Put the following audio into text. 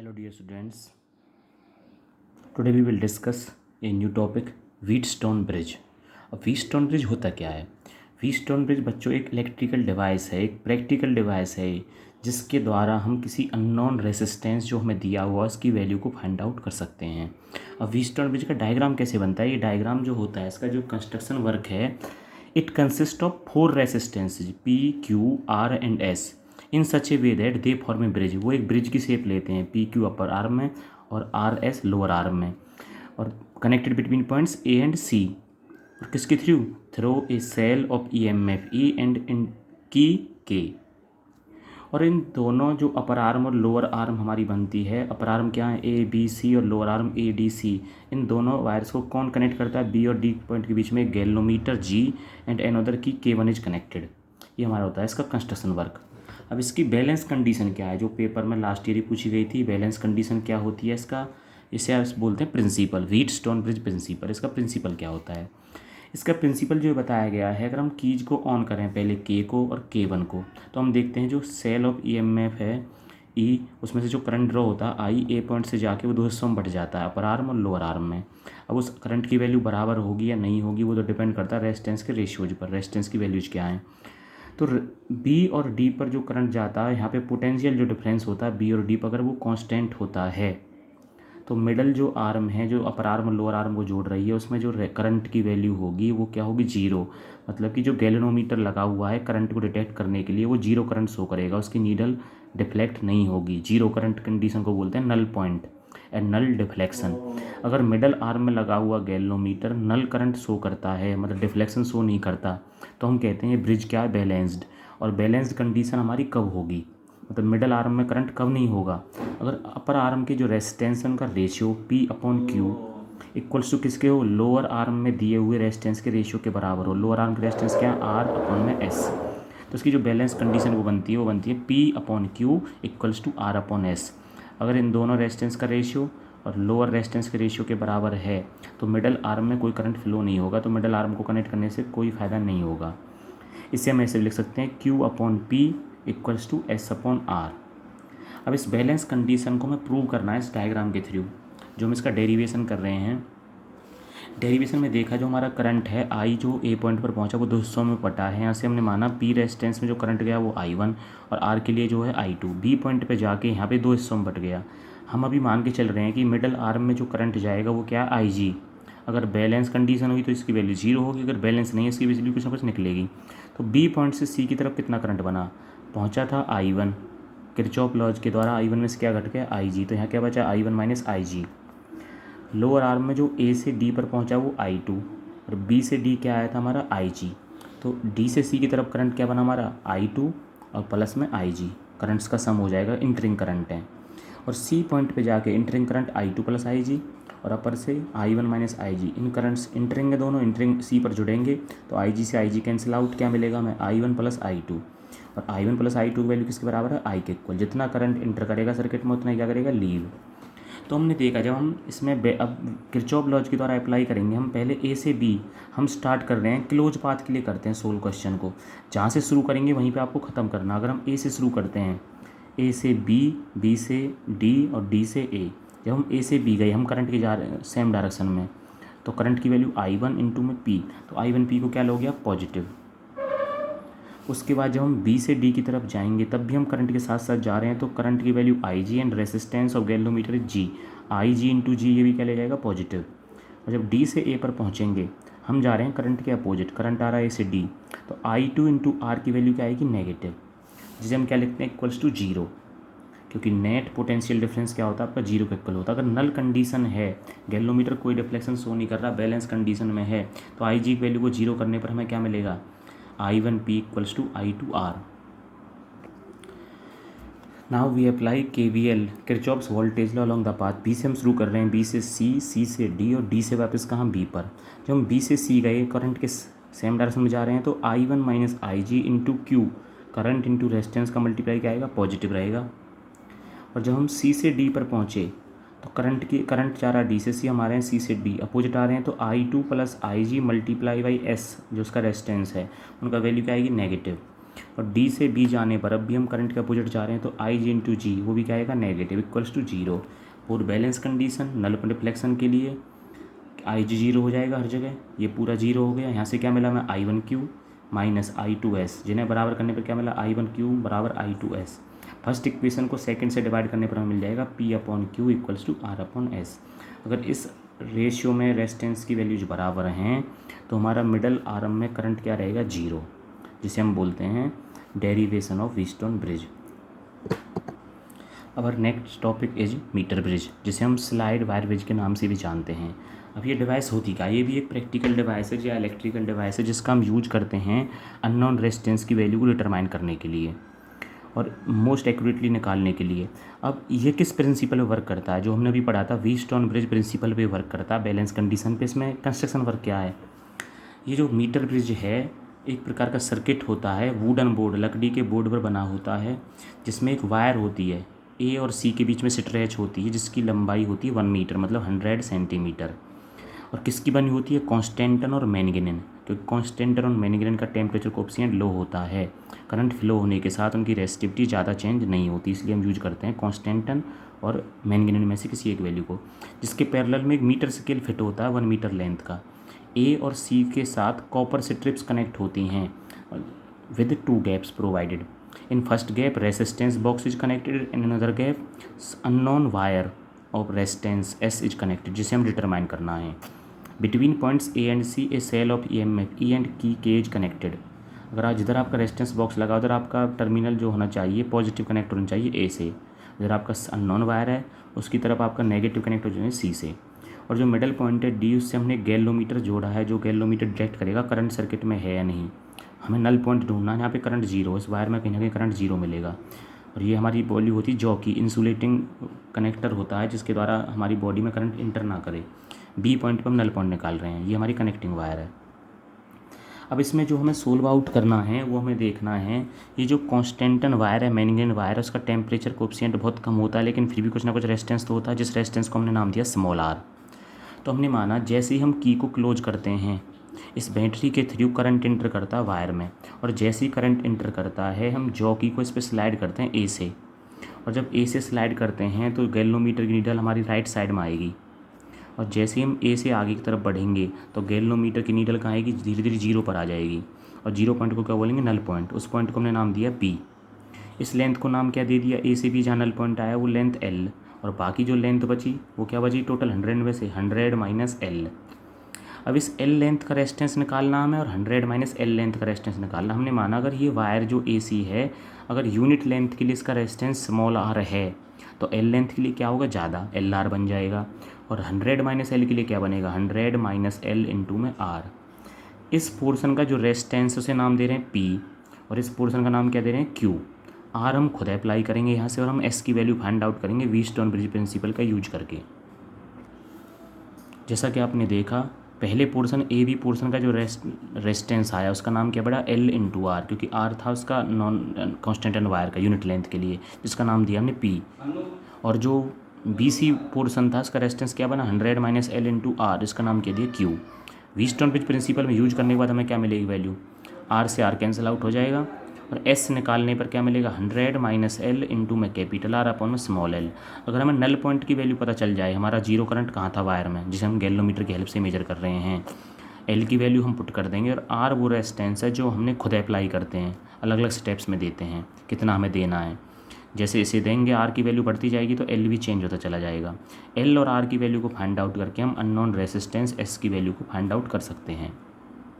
Hello dear students, today we will discuss a new topic Wheatstone bridge. अब Wheatstone bridge होता क्या है? Wheatstone bridge बच्चों एक इलेक्ट्रिकल डिवाइस है, एक प्रैक्टिकल डिवाइस है जिसके द्वारा हम किसी अननोन रेसिस्टेंस जो हमें दिया हुआ उसकी वैल्यू को फाइंड आउट कर सकते हैं। अब व्हीटस्टोन ब्रिज का डायग्राम कैसे बनता है? ये डायग्राम जो होता है इसका जो कंस्ट्रक्शन वर्क है, it consist of 4 resistances P, Q, R and S in such A way that they form A bridge. वो एक ब्रिज की शेप लेते हैं, पी क्यू अपर आर्म में और आर एस लोअर आर्म में, और connected between points A and C. और किसके through a cell of E M F E and in key K. और इन दोनों जो अपर आर्म और लोअर आर्म हमारी बनती है, अपर आर्म क्या है ए बी सी और lower arm A D C, इन दोनों वायर्स को कौन कनेक्ट करता है? बी और डी पॉइंट के बीच में गैल्वेनोमीटर जी एंड एनोदर की K1 इज कनेक्टेड। ये हमारा होता है इसका कंस्ट्रक्शन वर्क। अब इसकी बैलेंस कंडीशन क्या है, जो पेपर में लास्ट ईयर ही पूछी गई थी। बैलेंस कंडीशन क्या होती है इसका? इसे आप बोलते हैं प्रिंसिपल, व्हीटस्टोन ब्रिज प्रिंसिपल। इसका प्रिंसिपल क्या होता है? इसका प्रिंसिपल जो बताया गया है, अगर हम कीज को ऑन करें पहले के को और K1 को, तो हम देखते हैं जो सेल ऑफ EMF है E, उसमें से जो करंट ड्रॉ होता है आई ए पॉइंट से जाके वो दो हिस्सों में बट जाता है, अपर आर्म और लोअर आर्म में। अब उस करंट की वैल्यू बराबर होगी या नहीं होगी वो तो डिपेंड करता है रेजिस्टेंस के रेशियोज पर, रेजिस्टेंस की वैल्यूज क्या है। तो बी और डी पर जो करंट जाता है, यहाँ पे पोटेंशियल जो डिफरेंस होता है बी और डी पर, अगर वो कांस्टेंट होता है तो मिडल जो आर्म है, जो अपर आर्म और लोअर आर्म को जोड़ रही है, उसमें जो करंट की वैल्यू होगी वो क्या होगी? जीरो। मतलब कि जो गैल्वेनोमीटर लगा हुआ है करंट को डिटेक्ट करने के लिए, वो जीरो करंट शो करेगा, उसकी नीडल डिफ्लेक्ट नहीं होगी। जीरो करंट कंडीशन को बोलते हैं null point and null deflection. अगर मिडल आर्म में लगा हुआ गैल्वेनोमीटर नल करंट शो करता है, मतलब डिफ्लेक्शन शो नहीं करता, तो हम कहते हैं ब्रिज क्या है? बैलेंस्ड। और बैलेंस्ड कंडीशन हमारी कब होगी? मतलब मिडल आर्म में करंट कब नहीं होगा? अगर अपर आर्म के जो रेजिस्टेंस है उनका रेशियो P/Q इक्वल्स टू किसके हो? लोअर आर्म में दिए हुए रेजिस्टेंस के रेशियो के बराबर हो। लोअर आर्म की रेजिस्टेंस क्या है? R/S। तो इसकी जो बैलेंस कंडीशन वो बनती है P/Q इक्वल्स टू R/S। अगर इन दोनों रेजिस्टेंस का रेशियो और लोअर रेजिस्टेंस के रेशियो के बराबर है तो मिडल आर्म में कोई करंट फ्लो नहीं होगा, तो मिडल आर्म को कनेक्ट करने से कोई फ़ायदा नहीं होगा। इसे हम ऐसे लिख सकते हैं Q/P इक्वल्स टू S/R। अब इस बैलेंस कंडीशन को हमें प्रूव करना है इस डायग्राम के थ्रू, जो हम इसका डेरिवेशन कर रहे हैं। डेरिवेशन में देखा जो हमारा करंट है आई, जो ए पॉइंट पर पहुंचा वो दो हिस्सों में पटा है। यहाँ से हमने माना P रेजिस्टेंस में जो करंट गया वो I1 और R के लिए जो है I2। बी पॉइंट पे जाके यहाँ पे दो हिस्सों में बट गया। हम अभी मान के चल रहे हैं कि मिडल आर्म में जो करंट जाएगा वो क्या है? IG। अगर बैलेंस कंडीशन हुई तो इसकी वैल्यू जीरो होगी, अगर बैलेंस नहीं है इसकी वैल्यू कुछ ना कुछ निकलेगी। तो बी पॉइंट से सी की तरफ कितना करंट बना? पहुंचा था I1, किरचॉफ लॉज के द्वारा I1 में से क्या घट गया? IG। तो यहाँ क्या बचा? I1 minus IG। Lower arm में जो ए से डी पर पहुंचा वो I2 और बी से डी क्या आया था हमारा? IG। तो डी से सी की तरफ करंट क्या बना हमारा? I2 और प्लस में IG। करंट्स का सम हो जाएगा, इंटरिंग करंट है। और सी पॉइंट पे जाके entering current I2 plus IG और अपर से I1 माइनस IG। इन करंट्स इंटरिंग है, दोनों इंटरिंग सी पर जुड़ेंगे तो IG से IG कैंसिल आउट, क्या मिलेगा हमें? I1 plus I2। और I1 प्लस I2 की वैल्यू किसके बराबर है? I के इक्वल। जितना करंट इंटर करेगा सर्किट में उतना ही क्या करेगा? लीव। तो हमने देखा जब हम इसमें अब किरचॉफ लॉज के द्वारा अप्लाई करेंगे, हम पहले ए से बी हम स्टार्ट कर रहे हैं, क्लोज पाथ के लिए करते हैं सोल्व क्वेश्चन को। जहाँ से शुरू करेंगे वहीं पे आपको ख़त्म करना। अगर हम ए से शुरू करते हैं, ए से बी, बी से डी और डी से ए, जब हम ए से बी गए हम करंट के जा रहे हैं सेम डायरेक्शन में, तो करंट की वैल्यू I1 इंटू में P, तो I1 P को क्या लोगे आप? पॉजिटिव। उसके बाद जब हम बी से डी की तरफ जाएंगे तब भी हम करंट के साथ साथ जा रहे हैं, तो करंट की value IG and resistance of galvanometer G, IG into G, ये भी क्या ले जाएगा? पॉजिटिव। और जब डी से ए पर पहुंचेंगे हम जा रहे हैं करंट के अपोजिट, करंट आ रहा है ए से डी, तो I2 इंटू आर की वैल्यू क्या आएगी? नेगेटिव, जिसे हम क्या लिखते हैं? Equals to zero. क्योंकि नेट पोटेंशियल डिफरेंस क्या होता है आपका? जीरो के इक्वल होता है। अगर नल कंडीशन है, गैल्वेनोमीटर कोई डिफ्लेक्शन शो नहीं कर रहा, बैलेंस कंडीशन में है, तो IG की वैल्यू को जीरो करने पर हमें क्या मिलेगा? I1P equals to I2R। Now we apply KVL, Kirchhoff's voltage law along the path. B से हम शुरू कर रहे हैं, बी से सी, सी से डी और डी से वापस कहाँ? बी पर। जब हम बी से सी गए करंट के सेम डायरेक्शन में जा रहे हैं, तो I1 minus IG into Q, current into resistance का मल्टीप्लाई क्या आएगा? पॉजिटिव रहेगा। और जब हम सी से डी पर पहुँचे तो करंट जा रहा है डी से सी, हम आ रहे हैं सी से डी, अपोजिट आ रहे हैं, तो I2 plus IG multiply by S जो उसका रेजिस्टेंस है, उनका वैल्यू क्या आएगी? नेगेटिव। और डी से बी जाने पर अब भी हम करंट के अपोजिट जा रहे हैं, तो आई जी इंटू जी वो भी क्या आएगा नेगेटिव इक्वल्स टू जीरो। और बैलेंस कंडीशन नल रिफ्लेक्शन के लिए आई जी जीरो हो जाएगा हर जगह, ये पूरा जीरो हो गया। यहाँ से क्या मिला हमें I one Q minus I two S, जिन्हें बराबर करने पर क्या मिला आई वन क्यू बराबर I two S. First equation को सेकंड से डिवाइड करने पर हमें मिल जाएगा P upon Q equals to R upon S. अगर इस रेशियो में रेजिस्टेंस की वैल्यूज बराबर हैं तो हमारा मिडल आर्म में करंट क्या रहेगा जीरो, जिसे हम बोलते हैं derivation of Wheatstone bridge. Our next topic is metre bridge, जिसे हम स्लाइड वायर ब्रिज के नाम से भी जानते हैं। अब ये डिवाइस होती क्या, ये भी एक प्रैक्टिकल डिवाइस है या इलेक्ट्रिकल डिवाइस है जिसका हम यूज करते हैं अननोन रेजिस्टेंस की वैल्यू को डिटरमाइन करने के लिए और मोस्ट एक्यूरेटली निकालने के लिए। अब ये किस प्रिंसिपल पे वर्क करता है, जो हमने अभी पढ़ा था व्हीटस्टोन ब्रिज प्रिंसिपल पे वर्क करता है बैलेंस कंडीशन पे। इसमें कंस्ट्रक्शन वर्क क्या है, ये जो मीटर ब्रिज है एक प्रकार का सर्किट होता है, वुडन बोर्ड लकड़ी के बोर्ड पर बना होता है, जिसमें एक वायर होती है ए और सी के बीच में स्ट्रेच होती है, जिसकी लंबाई होती है 1 मीटर मतलब 100 सेंटीमीटर। और किसकी बनी होती है, कॉन्स्टेंटन और मैंगनीज, क्योंकि कॉन्स्टेंटन और मैंगनीज का टेम्परेचर कोएफिशिएंट लो होता है, करंट फ्लो होने के साथ उनकी रेसिस्टिविटी ज़्यादा चेंज नहीं होती, इसलिए हम यूज करते हैं कॉन्स्टेंटन और मैंगनीज में से किसी एक वैल्यू को। जिसके पैरेलल में एक मीटर स्केल फिट होता है 1 मीटर लेंथ का। ए और सी के साथ कॉपर स्ट्रिप्स कनेक्ट होती हैं with 2 gaps provided. In first gap resistance box is connected, in another gap unknown wire of resistance S is connected, जिसे हम डिटरमाइन करना है। Between points A and C a cell of EMF E and key K is connected. अगर आज जिधर आपका resistance box लगा उधर आपका टर्मिनल जो होना चाहिए पॉजिटिव कनेक्ट होना चाहिए ए से, इधर आपका अननोन वायर है उसकी तरफ आपका नेगेटिव कनेक्ट हो जाए सी से। और जो मिडल पॉइंट है डी, उससे हमने गैलोमीटर जोड़ा है, जो गैलोमीटर डिटेक्ट करेगा करंट सर्किट में है या नहीं। हमें नल पॉइंट ढूंढना है, यहाँ पे करंट जीरो, इस वायर में कहीं ना कहीं करंट जीरो मिलेगा। और ये हमारी बॉडी होती है जॉकी, इंसुलेटिंग कनेक्टर होता है जिसके द्वारा हमारी बॉडी में करंट इंटर ना करे। बी पॉइंट पर हम नल पॉइंट निकाल रहे हैं, ये हमारी कनेक्टिंग वायर है। अब इसमें जो हमें सोल्व आउट करना है वो हमें देखना है, ये जो कॉन्स्टेंटन वायर है मैंगनीज वायर है उसका टेम्परेचर कोएफिशिएंट बहुत कम होता है, लेकिन फिर भी कुछ ना कुछ रेजिस्टेंस तो होता है, जिस रेजिस्टेंस को हमने नाम दिया स्मॉल आर। तो हमने माना जैसे ही हम की को क्लोज करते हैं इस बैटरी के थ्रू करंट इंटर करता है वायर में, और जैसे ही करंट इंटर करता है हम जॉकी को इस पर स्लाइड करते हैं ए से, और जब ए से स्लाइड करते हैं तो गैलोमीटर की नीडल हमारी राइट साइड में आएगी, और जैसे ही हम ए से आगे की तरफ बढ़ेंगे तो गैलोमीटर की नीडल कहाँ आएगी, धीरे धीरे जीरो पर आ जाएगी। और जीरो पॉइंट को क्या बोलेंगे, नल पॉइंट। उस पॉइंट को हमने नाम दिया पी। इस लेंथ को नाम क्या दे दिया, ए से बी जहाँ नल पॉइंट आया वो लेंथ एल, और बाकी जो लेंथ बची वो क्या बची, टोटल 100 में से 100 माइनस एल। अब इस एल लेंथ का रेजिस्टेंस निकालना हमें और 100 माइनस एल लेंथ का रेजिस्टेंस निकालना। हमने माना अगर ये वायर जो AC है, अगर यूनिट लेंथ के लिए इसका रेजिस्टेंस स्मॉल आर है तो एल लेंथ के लिए क्या होगा, ज़्यादा LR बन जाएगा। और 100 माइनस एल के लिए क्या बनेगा, 100 माइनस एल इंटू में R। इस पोर्शन का जो रेजिस्टेंस उसे नाम दे रहे हैं P, और इस पोर्शन का नाम क्या दे रहे हैं Q। R हम खुद अप्लाई करेंगे यहाँ से, और हम S की वैल्यू फाइंड आउट करेंगे व्हीटस्टोन ब्रिज प्रिंसिपल का यूज करके। जैसा कि आपने देखा पहले पोर्शन ए बी पोर्शन का जो रेजिस्टेंस आया उसका नाम क्या पड़ा, L इंटू आर, क्योंकि R था उसका नॉन कॉन्स्टेंटन वायर का यूनिट लेंथ के लिए, जिसका नाम दिया हमने P। और जो BC पोर्शन था उसका रेजिस्टेंस क्या बना, 100 माइनस एल इंटू आर, इसका नाम क्या दिया Q। व्हीटस्टोन ब्रिज प्रिंसिपल में यूज करने के बाद हमें क्या मिलेगी वैल्यू, R से R कैंसिल आउट हो जाएगा, और S निकालने पर क्या मिलेगा, 100 माइनस एल इंटू में कैपिटल R अपॉन में स्मॉल एल। अगर हमें नल पॉइंट की वैल्यू पता चल जाए, हमारा जीरो करंट कहाँ था वायर में, जिसे हम गैलोमीटर की हेल्प से मेजर कर रहे हैं, L की वैल्यू हम पुट कर देंगे, और R वो रेजिस्टेंस है जो हमने खुद अप्लाई करते हैं, अलग अलग स्टेप्स में देते हैं कितना हमें देना है। जैसे इसे देंगे R की वैल्यू बढ़ती जाएगी तो L भी चेंज होता चला जाएगा। L और R की वैल्यू को फाइंड आउट करके हम अननोन रेजिस्टेंस S की वैल्यू को फाइंड आउट कर सकते हैं।